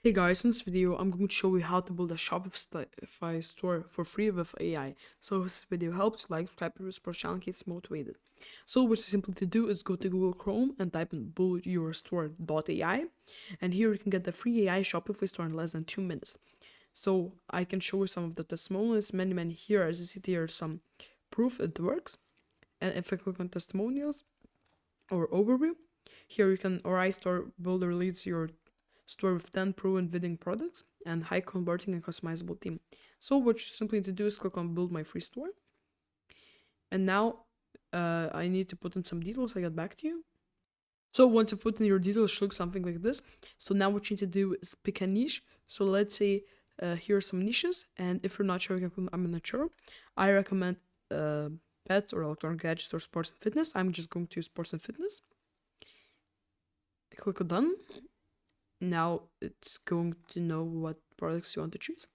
Hey guys, in this video I'm going to show you how to build a Shopify store for free with AI. So if this video helps you, like, subscribe, and support channel in case it's motivated. So what you simply to do is go to Google Chrome and type in buildyourstore.ai, and here you can get the free AI Shopify store in less than 2 minutes. So I can show you some of the testimonials, many here. As you see, there are some proof it works. And if I click on testimonials or overview, here you can AI store builder leads your store with 10 proven bidding products and high converting and customizable theme. So what you simply need to do is click on build my free store. And now I need to put in some details. I get back to you. So once you put in your details, it should look something like this. So now what you need to do is pick a niche. So let's say here are some niches, and if you're not sure, you can I'm not sure. I recommend pets or electronic gadgets or sports and fitness. I'm just going to use sports and fitness. Click on done. Now it's going to know what products you want to choose.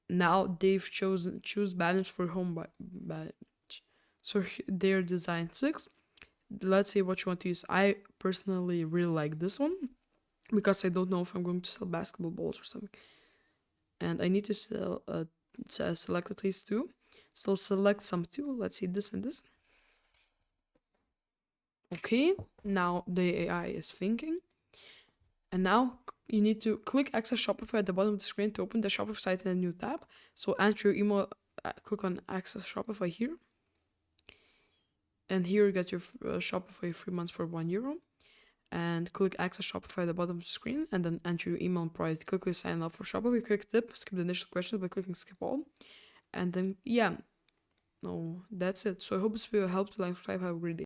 Now they've chosen choose balance for home badge. So they're design 6. Let's see what you want to use. I personally really like this one because I don't know if I'm going to sell basketball balls or something. And I need to sell select at least 2. So select some 2. Let's see this and this. Okay, now the AI is thinking. And now you need to click Access Shopify at the bottom of the screen to open the Shopify site in a new tab. So enter your email, click on Access Shopify here. And here you get your Shopify 3 months for €1. And click Access Shopify at the bottom of the screen, and then enter your email and private. Click on sign up for Shopify. Quick tip: skip the initial questions by clicking skip all. And then, yeah, no, that's it. So I hope this video helped. Like, subscribe, have a great day.